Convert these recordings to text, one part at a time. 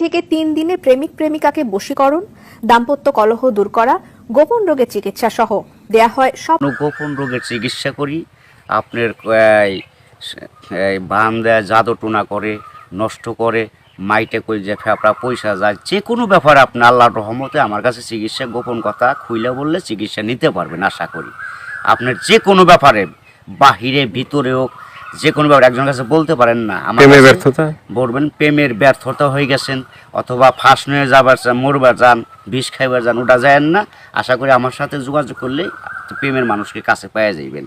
থেকে 3 দিনে প্রেমিক প্রেমিকাকে বশীকরণ, দাম্পত্য কলহ দূর করা, গোপন রোগের চিকিৎসা সহ দেয়া হয় সব গোপন রোগের চিকিৎসা করি। আপনার বান দেয়, জাদু টোনা করে, নষ্ট করে, মাইটে কই যে ফেপড়া পয়সা যায়, যে কোনো ব্যাপারে আপনি আল্লাহর রহমতে আমার কাছে চিকিৎসা গোপন কথা খুইলে বললে চিকিৎসা নিতে পারবেন আশা করি। আপনার যে কোনো ব্যাপারে বাহিরে ভিতরে হোক, যে কোনো ব্যাপারে একজনের কাছে বলতে পারেন না আমার ব্যর্থতা বলবেন প্রেমের ব্যর্থতা হয়ে গেছেন, অথবা ফাঁস নিয়ে যাবার চান, মরবার যান, বিষ খাইবার যান, ওটা যায়েন না। আশা করি আমার সাথে যোগাযোগ করলে প্রেমের মানুষকে কাছে পেয়ে যাইবেন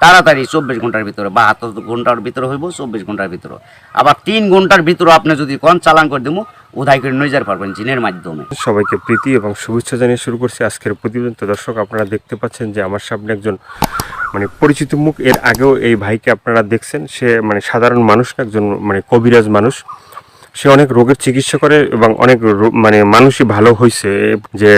তাড়াতাড়ি। 24 ঘন্টার ভিতরে, 72 ঘন্টার ভিতরে হইব, 24 ঘন্টার ভিতরে। আবার 3 ঘন্টার ভিতরে আপনি যদি কোন চালান করে দেবো, উধাই করে নিয়ে যেতে পারবেন জিনের মাধ্যমে। সবাইকে প্রীতি এবং শুভেচ্ছা জানিয়ে শুরু করছি আজকের প্রতিবেদন। তো দর্শক, আপনারা দেখতে পাচ্ছেন যে আমার সামনে একজন পরিচিত মুখ। এর আগেও এই ভাইকে আপনারা দেখছেন। সে সাধারণ মানুষ না, একজন কবিরাজ মানুষ। সে অনেক রোগের চিকিৎসা করে এবং অনেক মানুষই ভালো হয়েছে। যে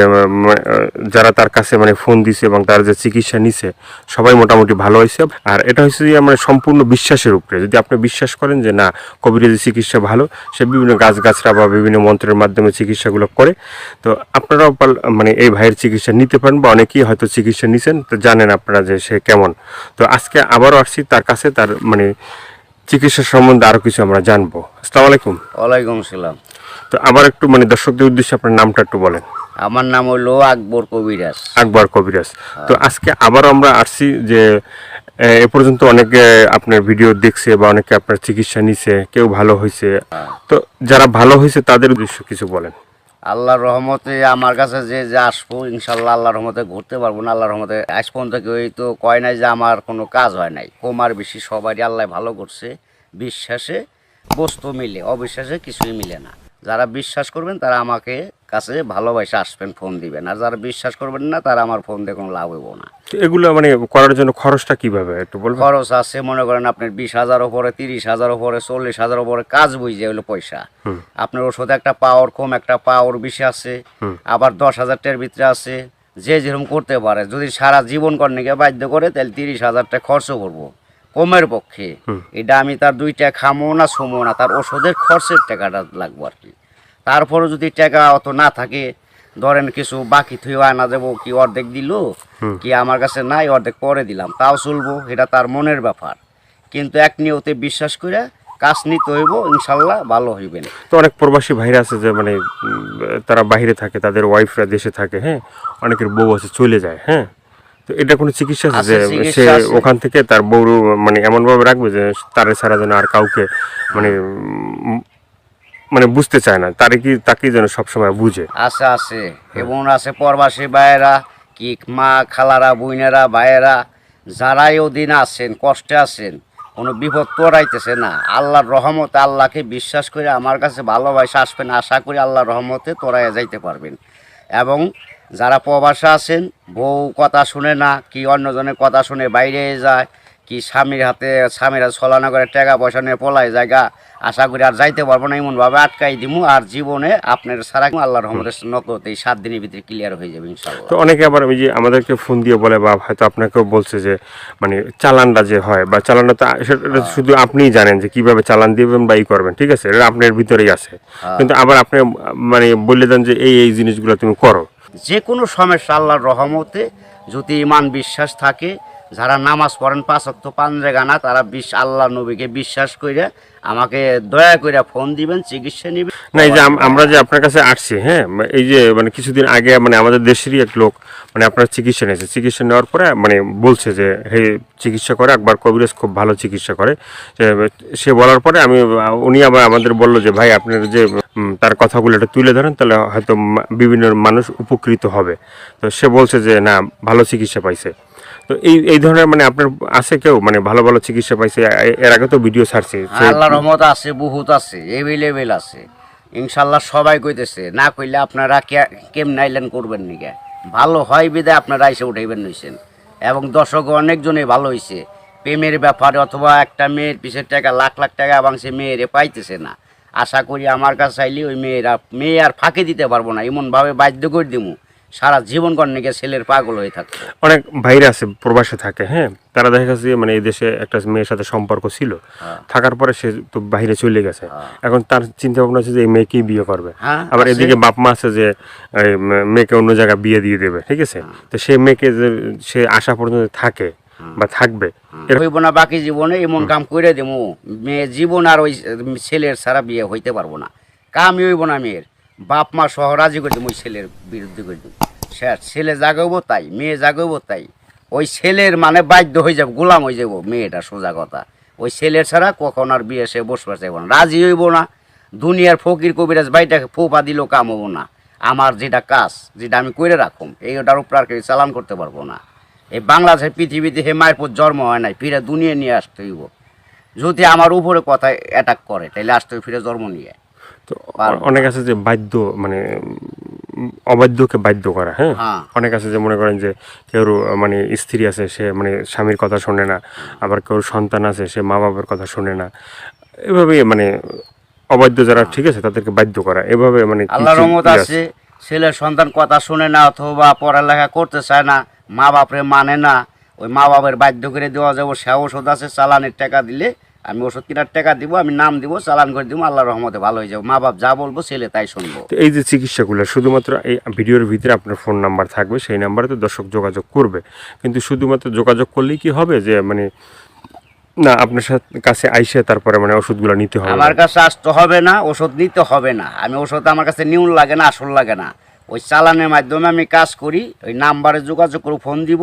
যারা তার কাছে ফোন দিছে এবং তার যে চিকিৎসা নিছে সবাই মোটামুটি ভালো হয়েছে। আর এটা হচ্ছে যে সম্পূর্ণ বিশ্বাসের উপরে। যদি আপনি বিশ্বাস করেন যে না, কবিরাজি চিকিৎসা ভালো, সে বিভিন্ন গাছগাছরা বা বিভিন্ন মন্ত্রের মাধ্যমে চিকিৎসাগুলো করে, তো আপনারাও এই ভাইয়ের চিকিৎসা নিতে পারেন, বা অনেকেই হয়তো চিকিৎসা নিছেন, তো জানেন আপনারা যে সে কেমন। তো আজকে আবারও আসছি তার কাছে, তার চিকিৎসা সম্বন্ধে আরো কিছু আমরা জানবো। আসসালামু আলাইকুম। ওয়ালাইকুম আসসালাম। তো আবার একটু দর্শকদের উদ্দেশ্যে আপনার নামটা একটু বলেন। আমার নাম হলো আকবর কবিরাজ। আকবর কবিরাজ। তো আজকে আবারও আমরা আসছি যে এ পর্যন্ত অনেকে আপনার ভিডিও দেখছে বা অনেকে আপনার চিকিৎসা নিছে, কেউ ভালো হয়েছে। তো যারা ভালো হয়েছে তাদের উদ্দেশ্যে কিছু বলেন। আল্লাহর রহমতে আমার কাছে যে আসবো, ইনশাল্লাহ আল্লাহর রহমতে ঘুরতে পারবো না। আল্লাহর রহমতে আজ পর্যন্ত কেউ তো কয় নাই যে আমার কোনো কাজ হয় নাই। কমার বেশি সবারই আল্লাহ ভালো করছে। বিশ্বাসে বস্তু মিলে, অবিশ্বাসে কিছুই মিলে না। যারা বিশ্বাস করবেন তারা আমাকে কাছে ভালোবাসে আসবেন, ফোন দিবেন। আর যারা বিশ্বাস করবেন না তারা আমার ফোন দিয়ে কোনো লাভ হইব না। এগুলো করার জন্য খরচটা কিভাবে একটু বলবেন? খরচ আছে, মনে করেন আপনার 20,000 উপরে, 30,000 উপরে, 40,000 উপরে কাজ বুঝে হলো পয়সা। আপনার ওষুধ একটা পাওয়ার কম, একটা পাওয়ার বেশি আছে, আবার 10,000 টাকার ভিতরে আছে। যে যেরকম করতে পারে, যদি সারা জীবন কর্ণিকে বাধ্য করে তাহলে 30,000 টাকা খরচ করবো কমের পক্ষে। এটা আমি তার 2 টাকা খামো না ছুমো না, তার ওষুধের খরচের টাকাটা লাগবো আর কি। তারপরে যদি টাকা অত না থাকে, ধরেন কিছু বাকি থুয়ে আনা যাবো, কি অর্ধেক দিল, কি আমার কাছে নাই, অর্ধেক পরে দিলাম, তাও চলবো। এটা তার মনের ব্যাপার। কিন্তু এক নিয়তে বিশ্বাস করে কাজ নিতে হইব, ইনশাল্লাহ ভালো হইবেন। তো অনেক প্রবাসী ভাইরা আছে যে তারা বাইরে থাকে, তাদের ওয়াইফরা দেশে থাকে, হ্যাঁ, অনেকের বউ আছে চলে যায়, হ্যাঁ। তো এটা কোনো চিকিৎসা আছে যে সে ওখান থেকে তার বউ এমন ভাবে রাখবে যে তারে ছাড়া যেন আর কাউকে বুঝতে চায় না, তাকে যেন সবসময় বুঝে। আছে আছে এবং আছে প্রবাসী ভাইয়েরা, কি মা খালারা, বোনেরা, ভাইয়েরা, যারাই ওদিন আছেন, কষ্টে আছেন, কোনো বিপদ তোরাইতেছে না, আল্লাহর রহমতে আল্লাহকে বিশ্বাস করে আমার কাছে ভালোবাসা আসবেন। আশা করি আল্লাহর রহমতে তোরাইয়া যাইতে পারবেন। এবং যারা প্রবাসে আছেন, বউ কথা শুনে না, কি অন্যজনের কথা শুনে বাইরে যায়, কি স্বামীরা ছলনা করে টাকা পয়সা নিয়ে পলায় জায়গা, আশা করি আর যাইতে পারবো না, এমনভাবে আটকাই দিমু। আর জীবনে আপনার সারা আল্লাহর রহমতের নকলতে এই 7 দিনের ভিতরে ক্লিয়ার হয়ে যাবে ইনশাআল্লাহ। তো অনেকে আবার ওই যে আমাদেরকে ফোন দিয়ে বলে, বা হয়তো আপনাকেও বলছে যে চালানটা যে হয়, বা চালানটা তো সেটা শুধু আপনিই জানেন যে কিভাবে চালান দিবেন বা করবেন, ঠিক আছে, এটা আপনার ভিতরেই আছে। কিন্তু আবার আপনি বলে দেন যে এই জিনিসগুলো তুমি করো। যে কোনো সমস্যা আল্লাহর রহমতে যদি ইমান বিশ্বাস থাকে, যারা নামাজ পড়েন 5 ওয়াক্ত 5 জায়গা না, তারা আল্লাহ নবীকে বিশ্বাস করে আমাকে দয়া করে ফোন দিবেন, চিকিৎসা নেবেন। না, এই যে আমরা যে আপনার কাছে আসছি, হ্যাঁ, এই যে কিছুদিন আগে আমাদের দেশেরই এক লোক আপনার চিকিৎসা নিয়েছে। চিকিৎসা নেওয়ার পরে বলছে যে হে, চিকিৎসা করে আকবর কবিরাজ, খুব ভালো চিকিৎসা করে। সে বলার পরে উনি আবার আমাদের বললো যে ভাই, আপনার যে তার কথাগুলো এটা তুলে ধরেন, তাহলে হয়তো বিভিন্ন মানুষ উপকৃত হবে। তো সে বলছে যে না, ভালো চিকিৎসা পাইছে। তো এই ধরনের আপনার আছে কেউ ভালো ভালো চিকিৎসা পাইছে? এর আগে তো ভিডিও ছাড়ছে। আল্লাহর রহমত আছে, বহুত আছে, এভেলেবেল আছে ইনশাল্লাহ। সবাই কইতেছে, না কইলে আপনারা কেমন আইলেন করবেন নিকে, ভালো হয় বিদায় আপনারা এসে উঠাইবেন নিছেন। এবং দর্শক অনেকজনই ভালো হয়েছে প্রেমের ব্যাপারে, অথবা একটা মেয়ের পিছের টাকা লাখ লাখ টাকা এবং সে মেয়েরে পাইতেছে না। আশা করি আমার কাছে চাইলে ওই মেয়ে আর ফাঁকি দিতে পারবো না, এমনভাবে বাধ্য করে দিমু সারা জীবন কর্ণে গিয়ে ছেলের পাগল হয়ে থাকতো। অনেক ভাইরা আছে প্রবাসে থাকে, হ্যাঁ, তারা দেখা গেছে মানে এই দেশে একটা মেয়ের সাথে সম্পর্ক ছিল, থাকার পরে সে তো বাইরে চলে গেছে, এখন তার চিন্তা ভাবনা আছে যে এই মেয়েকেই বিয়ে করবে। হ্যাঁ, আবার আছে। এদিকে বাপ মা আছে যে এই মেয়েকে অন্য জায়গায় বিয়ে দিয়ে দেবে, ঠিক আছে। তো সেই মেয়েকে যে সে আশা পর্যন্ত থাকে বা থাকবে, হইব না বাকি জীবনে এমন কাম করে দেবো, মেয়ে জীবন আর ওই ছেলের ছাড়া বিয়ে হইতে পারবো না। কামই হইব না মেয়ের, বাপ মা সহ রাজি করে দেবো ওই ছেলের বিরুদ্ধে করে দেবো। ছেলে জাগাবো তাই, মেয়ে জাগাবো তাই, ওই ছেলের মানে বাধ্য হয়ে যাবো, গোলাম হয়ে যাবো মেয়েটা, সোজা কথা। ওই ছেলের ছাড়া কখন আর বিয়ে সে বসবার চাইব না, রাজি হইব না। দুনিয়ার ফকির কবিরাজ বাইটাকে ফোপা দিলেও কাম হবো না। আমার যেটা কাজ, যেটা আমি করে রাখুম, এইটার উপর আর কেউ চালান করতে পারবো না। এই বাংলাদেশের পৃথিবীতে হে মায়ের পর জন্ম হয় নাই, ফিরে দুনিয়া নিয়ে আসতে হইব। যদি আমার উপরে কথা অ্যাটাক করে তাহলে আসতে হইব ফিরে জন্ম নিয়ে। তো অনেক আছে যে বাধ্য মানে অবাধ্যকে বাধ্য করা, হ্যাঁ, হ্যাঁ। অনেক আছে যে মনে করেন যে কেউ মানে স্ত্রী আছে, সে মানে স্বামীর কথা শোনে না, আবার কেউ সন্তান আছে সে মা বাবার কথা শোনে না, এভাবে মানে অবাধ্য যারা, ঠিক আছে, তাদেরকে বাধ্য করা, এভাবে মানে কি আল্লাহর রহমত কি আছে, ছেলের সন্তান কথা শুনে না অথবা পড়ালেখা করতে চায় না, মা বাপরে মানে না, ওই মা বাপের বাধ্য করে দেওয়া যাবো। সে ওষুধ আছে, চালানের টাকা দিলে আমি ওষুধ কেনার টাকা দিব, আমি নাম দিব, চালান করে দিব, আল্লাহর রহমতে ভালো হয়ে যাবো। মা বাপ যা বলবো ছেলে তাই শুনবো। তো এই যে চিকিৎসাগুলো শুধুমাত্র এই ভিডিওর ভিতরে আপনার ফোন নাম্বার থাকবে, সেই নাম্বারে তো দর্শক যোগাযোগ করবে, কিন্তু শুধুমাত্র যোগাযোগ করলেই কি হবে যে মানে না আপনার কাছে আইসে তারপরে মানে ওষুধগুলো নিতে হবে? আমার কাছে আসতে হবে না, ওষুধ নিতে হবে না। আমি ওষুধ আমার কাছে নিউন লাগে না, আসল লাগে না। ওই চালানের মাধ্যমে আমি কাজ করি, ওই নাম্বারে যোগাযোগ করে ফোন দিব,